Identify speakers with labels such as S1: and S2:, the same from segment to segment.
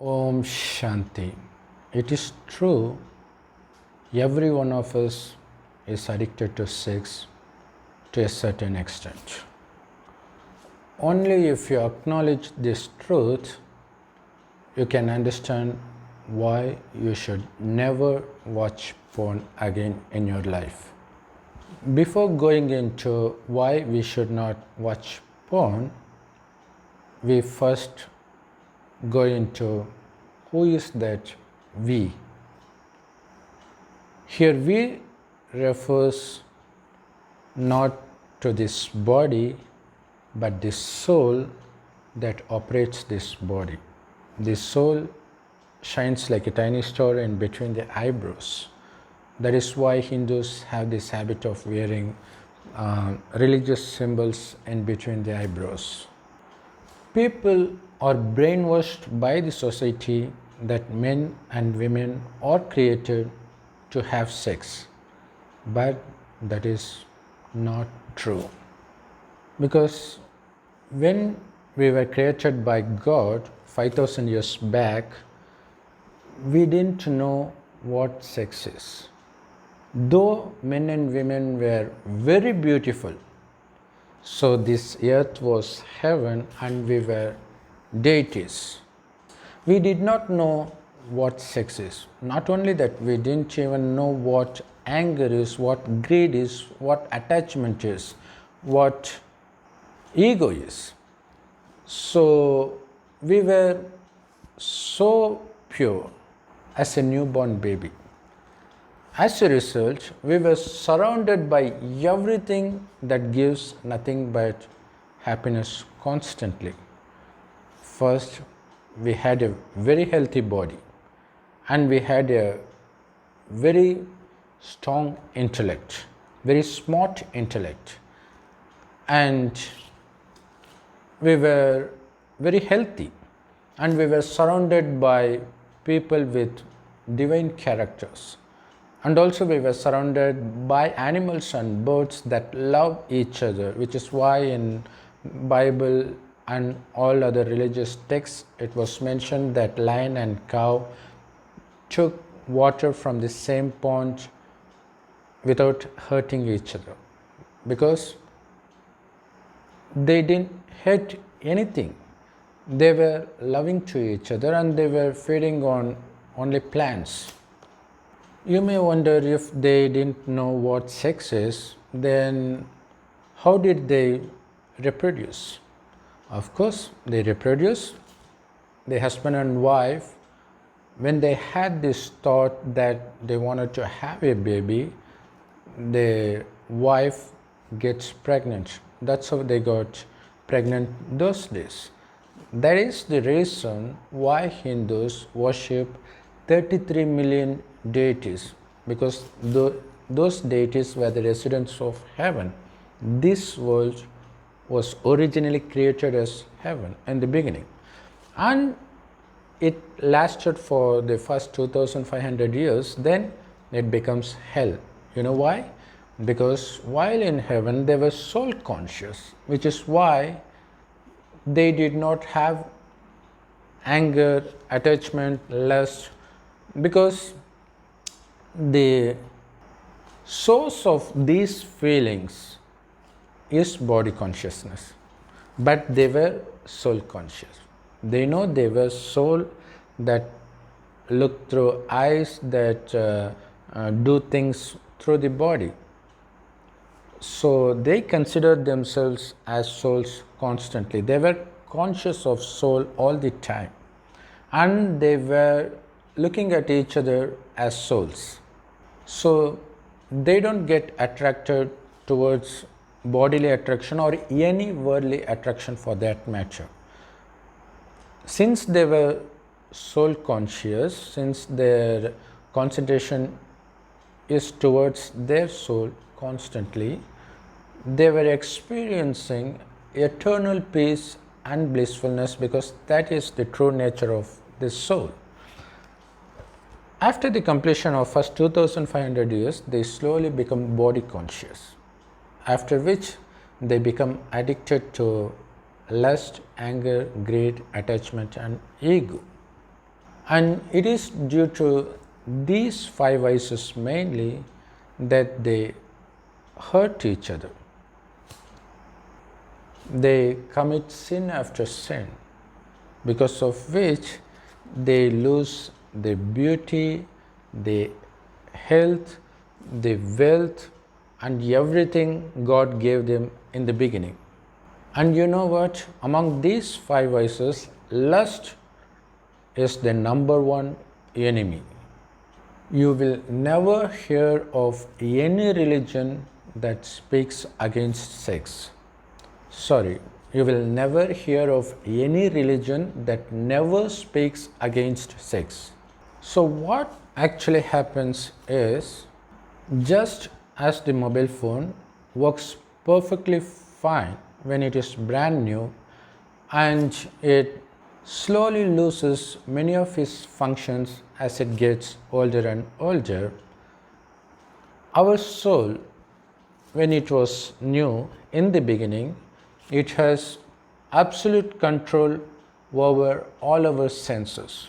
S1: Om Shanti. It is true, every one of us is addicted to sex to a certain extent. Only if you acknowledge this truth, you can understand why you should never watch porn again in your life. Before going into why we should not watch porn, we first go into who is that we. Here we refers not to this body but the soul that operates this body. The soul shines like a tiny star in between the eyebrows. That is why Hindus have this habit of wearing religious symbols in between the eyebrows. People are brainwashed by the society that men and women are created to have sex, but that is not true. Because when we were created by God 5000 years back, we didn't know what sex is. Though men and women were very beautiful, so this earth was heaven and we were deities. We did not know what sex is. Not only that, we didn't even know what anger is, what greed is, what attachment is, what ego is. So we were so pure as a newborn baby. As a result, we were surrounded by everything that gives nothing but happiness constantly. First, we had a very healthy body and we had a very strong intellect, very smart intellect, and we were very healthy and we were surrounded by people with divine characters. And also we were surrounded by animals and birds that love each other, which is why in Bible and all other religious texts it was mentioned that lion and cow took water from the same pond without hurting each other, because they didn't hate anything. They were loving to each other and they were feeding on only plants. You may wonder, if they didn't know what sex is, then how did they reproduce? Of course, they reproduce. The husband and wife, when they had this thought that they wanted to have a baby, the wife gets pregnant. That's how they got pregnant those days. That is the reason why Hindus worship 33 million deities, because those deities were the residents of heaven. This world was originally created as heaven in the beginning, and it lasted for the first 2500 years. Then it becomes hell. You know why? Because while in heaven they were soul conscious, which is why they did not have anger, attachment, lust, because the source of these feelings is body consciousness, but they were soul conscious. They know they were soul that look through eyes, that do things through the body. So they considered themselves as souls constantly. They were conscious of soul all the time, and they were looking at each other as souls. So they don't get attracted towards bodily attraction or any worldly attraction for that matter. Since they were soul conscious, since their concentration is towards their soul constantly, they were experiencing eternal peace and blissfulness, because that is the true nature of this soul. After the completion of first 2500 years, they slowly become body conscious, after which they become addicted to lust, anger, greed, attachment and ego. And it is due to these five vices mainly that they hurt each other. They commit sin after sin, because of which they lose the beauty, the health, the wealth, and everything God gave them in the beginning. And you know what? Among these five vices, lust is the number one enemy. You will never hear of any religion that speaks against sex. Sorry, you will never hear of any religion that never speaks against sex. So, what actually happens is, just as the mobile phone works perfectly fine when it is brand new and it slowly loses many of its functions as it gets older and older, our soul, when it was new in the beginning, it has absolute control over all our senses,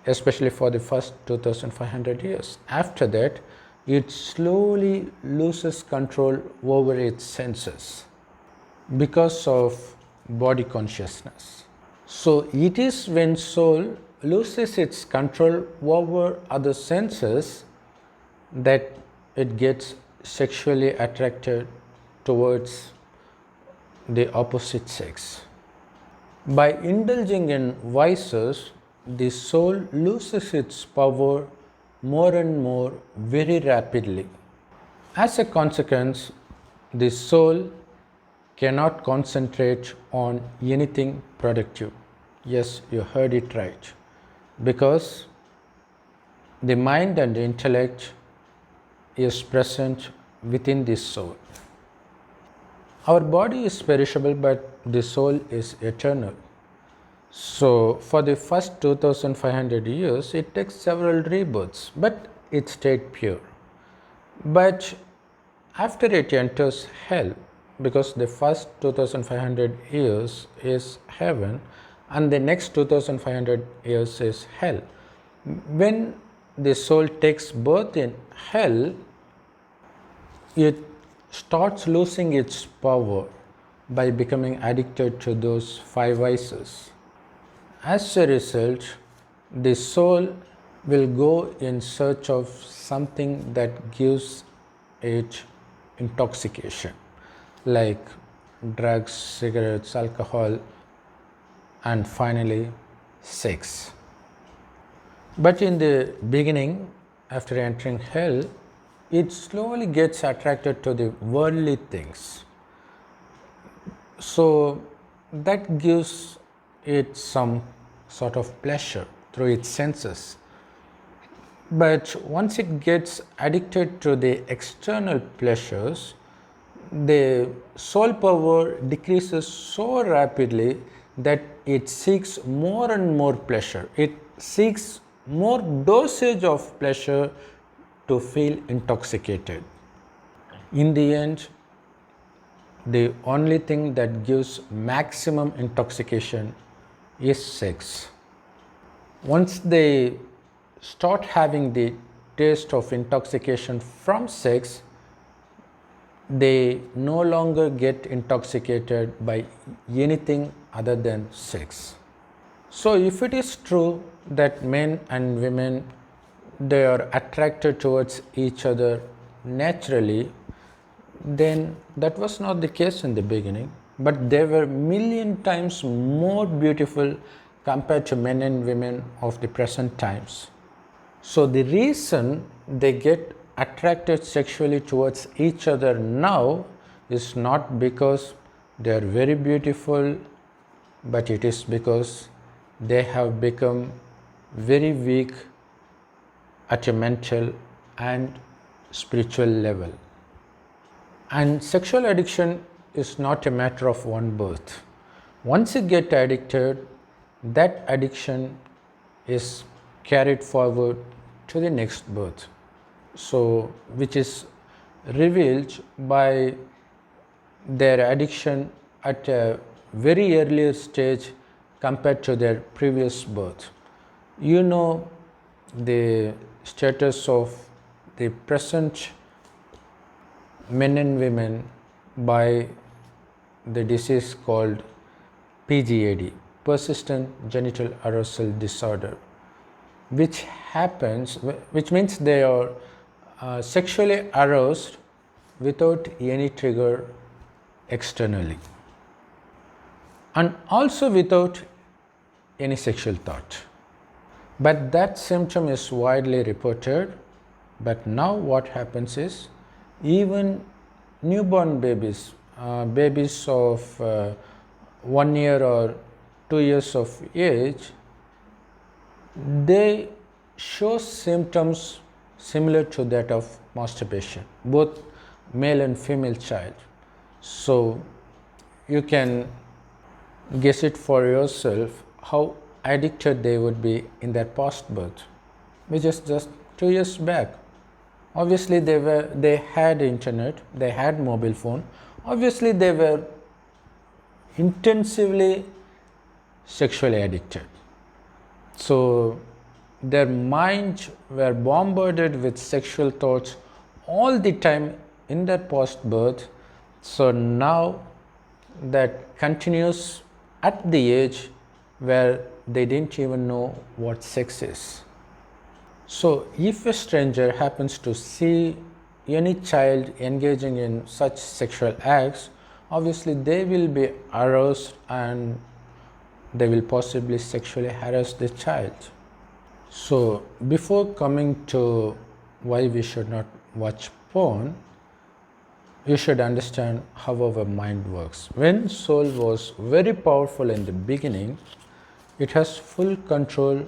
S1: especially for the first 2500 years. After that, it slowly loses control over its senses because of body consciousness. So it is when soul loses its control over other senses that it gets sexually attracted towards the opposite sex. By indulging in vices, the soul loses its power more and more very rapidly. As a consequence, the soul cannot concentrate on anything productive. Yes, you heard it right. Because the mind and the intellect is present within the soul. Our body is perishable, but the soul is eternal. So, for the first 2500 years, it takes several rebirths, but it stayed pure. But after it enters hell, because the first 2500 years is heaven and the next 2500 years is hell. When the soul takes birth in hell, it starts losing its power by becoming addicted to those five vices. As a result, the soul will go in search of something that gives it intoxication, like drugs, cigarettes, alcohol, and finally sex. But in the beginning, after entering hell, it slowly gets attracted to the worldly things. So that gives it some sort of pleasure through its senses. But once it gets addicted to the external pleasures, the soul power decreases so rapidly that it seeks more and more pleasure. It seeks more dosage of pleasure to feel intoxicated. In the end, the only thing that gives maximum intoxication is sex. Once they start having the taste of intoxication from sex, they no longer get intoxicated by anything other than sex. So if it is true that men and women, they are attracted towards each other naturally, then that was not the case in the beginning, but they were million times more beautiful compared to men and women of the present times. So the reason they get attracted sexually towards each other now is not because they are very beautiful, but it is because they have become very weak at a mental and spiritual level. And sexual addiction is not a matter of one birth. Once you get addicted, that addiction is carried forward to the next birth. So, which is revealed by their addiction at a very earlier stage compared to their previous birth. You know the status of the present men and women by the disease called PGAD, persistent genital arousal disorder, which happens, which means they are sexually aroused without any trigger externally, and also without any sexual thought. But that symptom is widely reported. But now what happens is, even newborn babies, babies of 1 year or 2 years of age, they show symptoms similar to that of masturbation, both male and female child. So you can guess it for yourself how addicted they would be in their past birth, which is just 2 years back. Obviously they had internet, they had mobile phone, obviously they were intensively sexually addicted. So their minds were bombarded with sexual thoughts all the time in their past birth. So now that continues at the age where they didn't even know what sex is. So if a stranger happens to see any child engaging in such sexual acts, obviously they will be aroused and they will possibly sexually harass the child. So before coming to why we should not watch porn, you should understand how our mind works. When soul was very powerful in the beginning, it has full control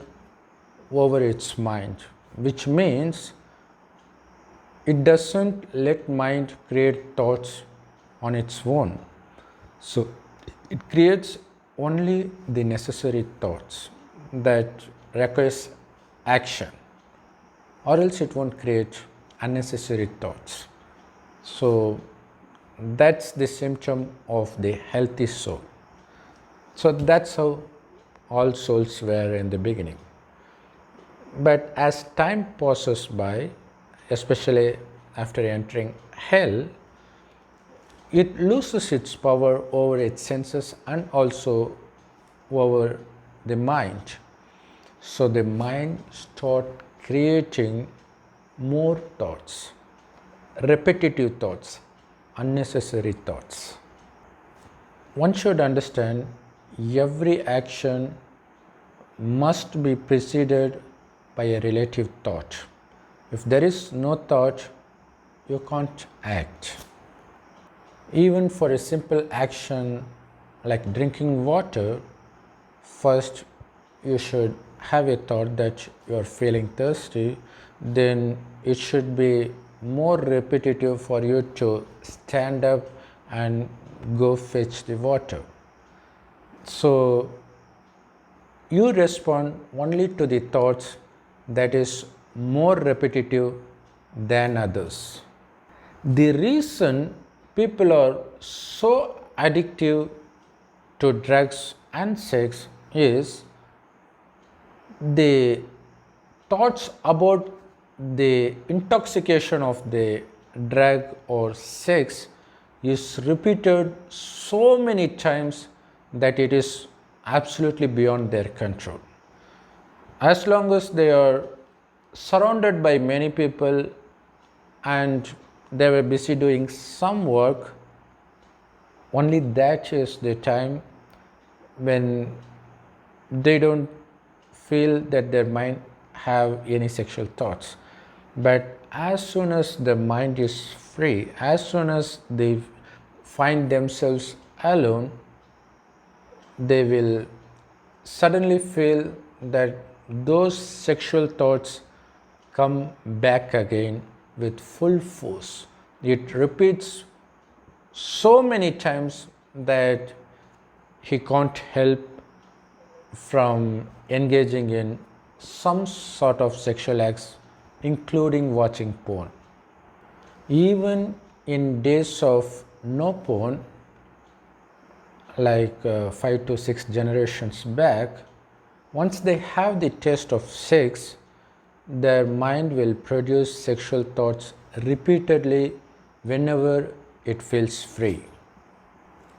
S1: over its mind, which means it doesn't let mind create thoughts on its own. So it creates only the necessary thoughts that requires action, or else it won't create unnecessary thoughts. So that's the symptom of the healthy soul. So that's how all souls were in the beginning. But as time passes by, especially after entering hell, it loses its power over its senses and also over the mind. So the mind starts creating more thoughts, repetitive thoughts, unnecessary thoughts. One should understand every action must be preceded by a relative thought. If there is no thought, you can't act. Even for a simple action like drinking water, first you should have a thought that you are feeling thirsty, then it should be more repetitive for you to stand up and go fetch the water. So you respond only to the thoughts that is more repetitive than others. The reason people are so addictive to drugs and sex is the thoughts about the intoxication of the drug or sex is repeated so many times that it is absolutely beyond their control. As long as they are surrounded by many people and they were busy doing some work, only that is the time when they don't feel that their mind have any sexual thoughts. But as soon as the mind is free, as soon as they find themselves alone, they will suddenly feel that those sexual thoughts come back again with full force. It repeats so many times that he can't help from engaging in some sort of sexual acts, including watching porn. Even in days of no porn, like 5 to 6 generations back, Once they have the taste of sex, their mind will produce sexual thoughts repeatedly whenever it feels free.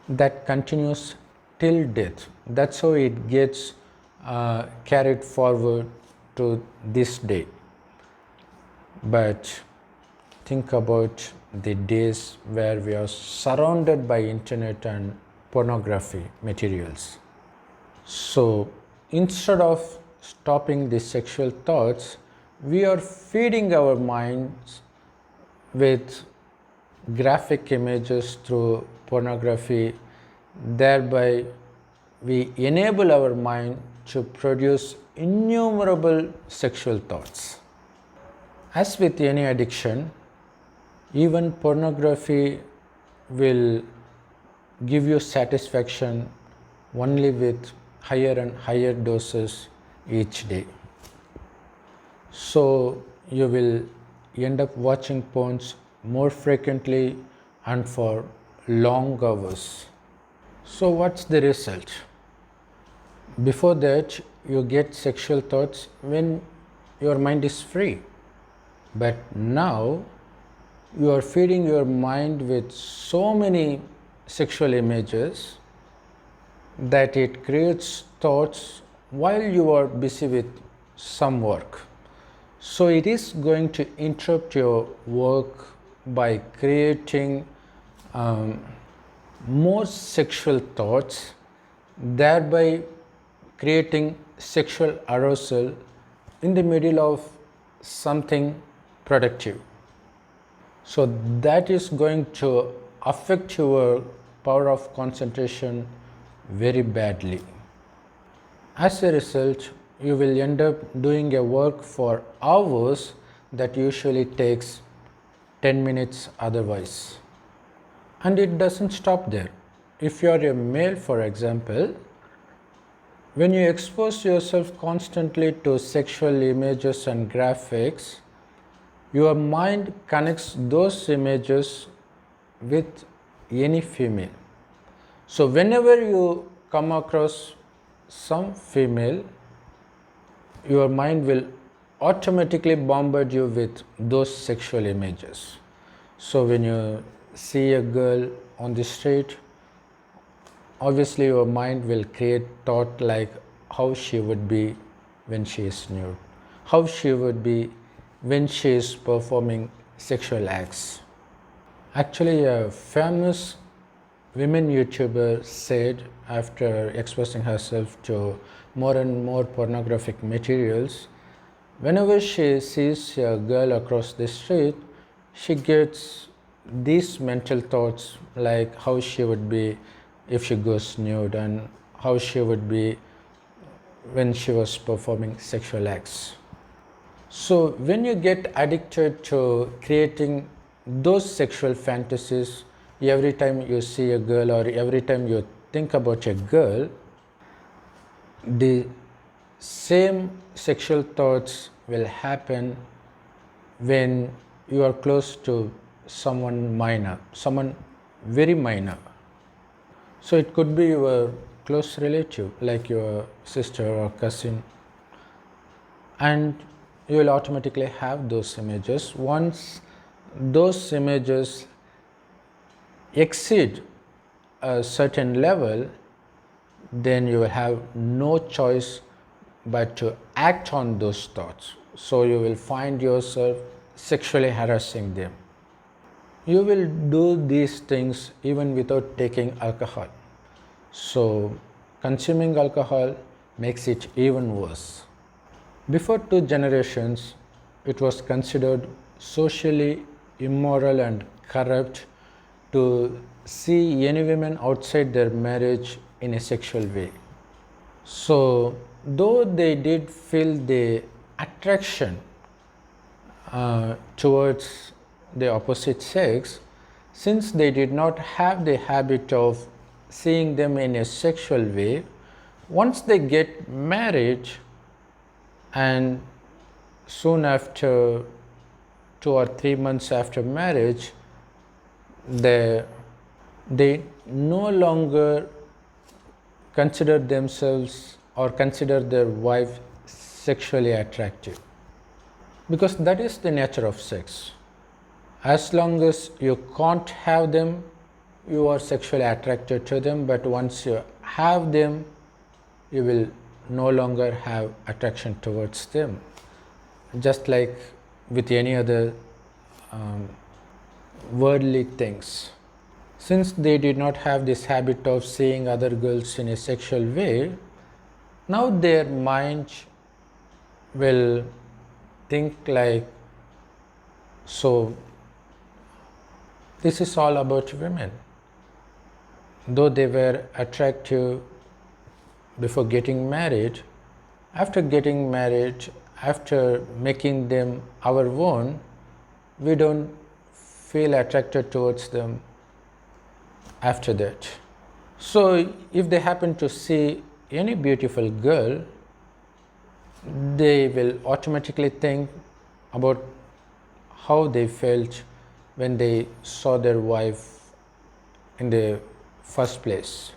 S1: That continues till death. That's how it gets carried forward to this day. But think about the days where we are surrounded by internet and pornography materials. So instead of stopping the sexual thoughts, we are feeding our minds with graphic images through pornography. Thereby we enable our mind to produce innumerable sexual thoughts. As with any addiction, even pornography will give you satisfaction only with higher and higher doses each day. So you will end up watching porns more frequently and for long hours. So what's the result? Before that, you get sexual thoughts when your mind is free. But now you are feeding your mind with so many sexual images that it creates thoughts while you are busy with some work. So it is going to interrupt your work by creating more sexual thoughts, thereby creating sexual arousal in the middle of something productive. So that is going to affect your power of concentration very badly. As a result, you will end up doing a work for hours that usually takes 10 minutes otherwise. And it doesn't stop there. If you are a male, for example, when you expose yourself constantly to sexual images and graphics, your mind connects those images with any female. So whenever you come across some female, your mind will automatically bombard you with those sexual images. So when you see a girl on the street, obviously your mind will create thought like how she would be when she is nude, how she would be when she is performing sexual acts. Actually, a famous women YouTuber said, after exposing herself to more and more pornographic materials, whenever she sees a girl across the street, she gets these mental thoughts like how she would be if she goes nude and how she would be when she was performing sexual acts. So when you get addicted to creating those sexual fantasies every time you see a girl or every time you think about a girl, the same sexual thoughts will happen when you are close to someone minor, someone very minor. So it could be your close relative like your sister or cousin, and you will automatically have those images. Once those images exceed a certain level, then you will have no choice but to act on those thoughts. So you will find yourself sexually harassing them. You will do these things even without taking alcohol. So consuming alcohol makes it even worse. Before 2 generations, it was considered socially immoral and corrupt to see any women outside their marriage in a sexual way. So though they did feel the attraction towards the opposite sex, since they did not have the habit of seeing them in a sexual way, once they get married and soon after 2 or 3 months after marriage, they no longer consider themselves or consider their wife sexually attractive, because that is the nature of sex. As long as you can't have them, you are sexually attracted to them, but once you have them, you will no longer have attraction towards them. Just like with any other worldly things. Since they did not have this habit of seeing other girls in a sexual way, now their mind will think like, so this is all about women. Though they were attractive before getting married, after getting married, after making them our own, we don't feel attracted towards them after that. So if they happen to see any beautiful girl, they will automatically think about how they felt when they saw their wife in the first place.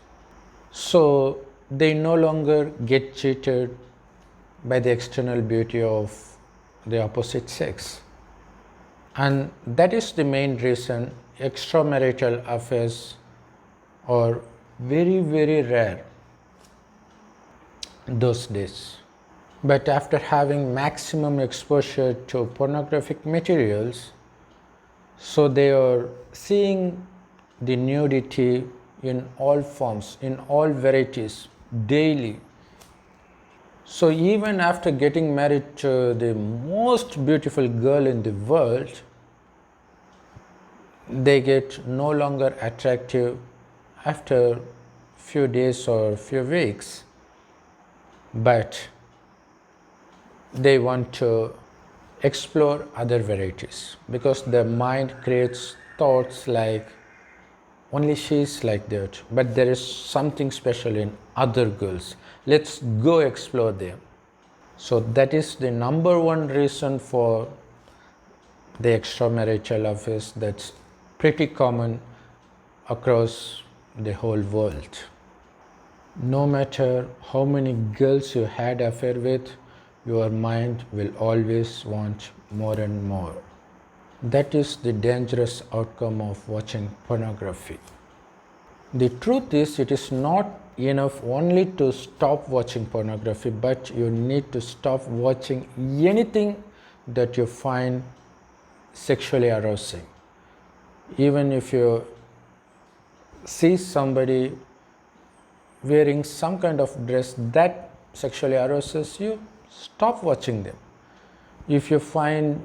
S1: So they no longer get cheated by the external beauty of the opposite sex. And that is the main reason extramarital affairs are very, very rare those days. But after having maximum exposure to pornographic materials, so they are seeing the nudity in all forms, in all varieties, daily. So even after getting married to the most beautiful girl in the world, they get no longer attractive after few days or few weeks, but they want to explore other varieties, because their mind creates thoughts like, only she is like that, but there is something special in other girls. Let's go explore them. So that is the number one reason for the extramarital affairs that's pretty common across the whole world. No matter how many girls you had affair with, your mind will always want more and more. That is the dangerous outcome of watching pornography. The truth is, it is not enough only to stop watching pornography, but you need to stop watching anything that you find sexually arousing. Even if you see somebody wearing some kind of dress that sexually arouses you, stop watching them. If you find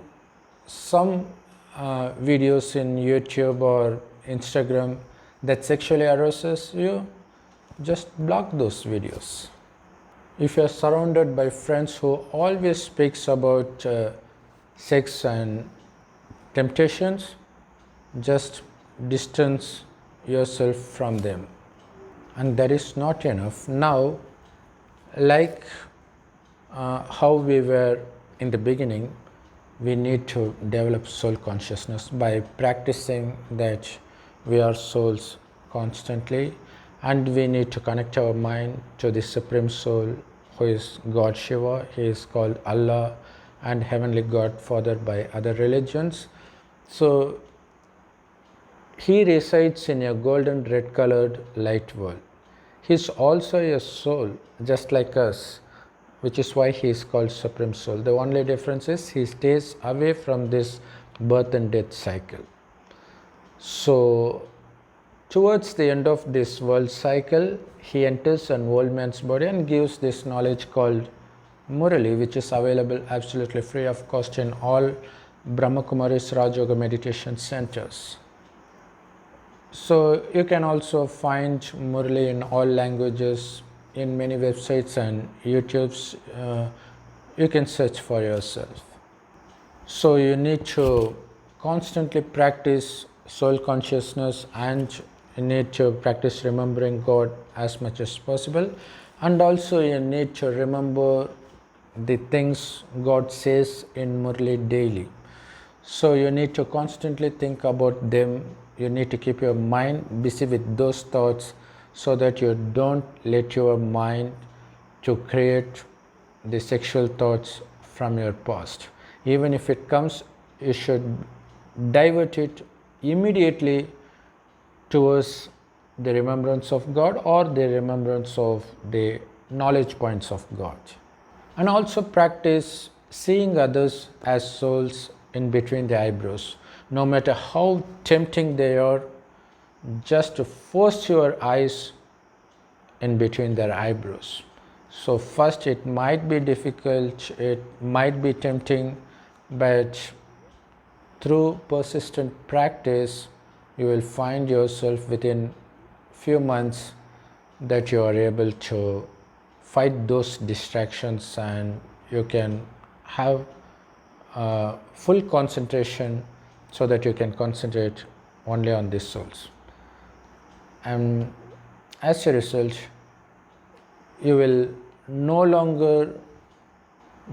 S1: some videos in YouTube or Instagram that sexually arouses you, just block those videos. If you are surrounded by friends who always speaks about sex and temptations, just distance yourself from them. And that is not enough. Now, like how we were in the beginning, we need to develop soul consciousness by practicing that we are souls constantly, and we need to connect our mind to the Supreme Soul, who is God Shiva. He is called Allah and Heavenly Godfather by other religions. So he resides in a golden red colored light world. He is also a soul just like us, which is why he is called Supreme Soul. The only difference is he stays away from this birth and death cycle. So towards the end of this world cycle, he enters an old man's body and gives this knowledge called Murli, which is available absolutely free of cost in all Brahma Kumaris Raj Yoga meditation centers. So you can also find Murli in all languages, in many websites and YouTubes. You can search for yourself. So you need to constantly practice soul consciousness, and you need to practice remembering God as much as possible, and also you need to remember the things God says in Murli daily. So you need to constantly think about them. You need to keep your mind busy with those thoughts, so that you don't let your mind to create the sexual thoughts from your past. Even if it comes, you should divert it immediately towards the remembrance of God or the remembrance of the knowledge points of God. And also practice seeing others as souls in between the eyebrows. No matter how tempting they are, just to force your eyes in between their eyebrows. So first it might be difficult, it might be tempting, but through persistent practice you will find yourself within few months that you are able to fight those distractions, and you can have full concentration so that you can concentrate only on these souls. And as a result, you will no longer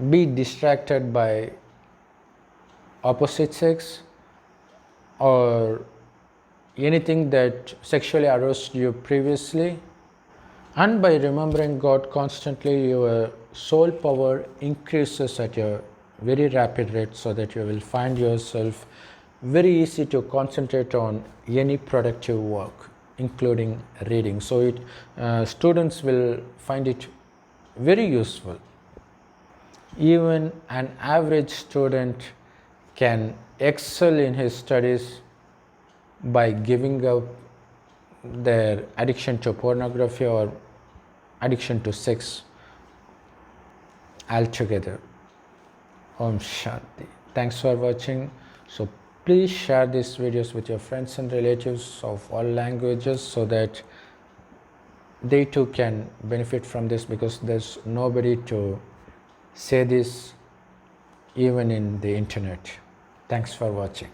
S1: be distracted by opposite sex or anything that sexually aroused you previously. And by remembering God constantly, your soul power increases at a very rapid rate, so that you will find yourself very easy to concentrate on any productive work, including reading. So students will find it very useful. Even an average student can excel in his studies by giving up their addiction to pornography or addiction to sex altogether. Om Shanti. Thanks for watching. So please share these videos with your friends and relatives of all languages, so that they too can benefit from this, because there's nobody to say this even in the internet. Thanks for watching.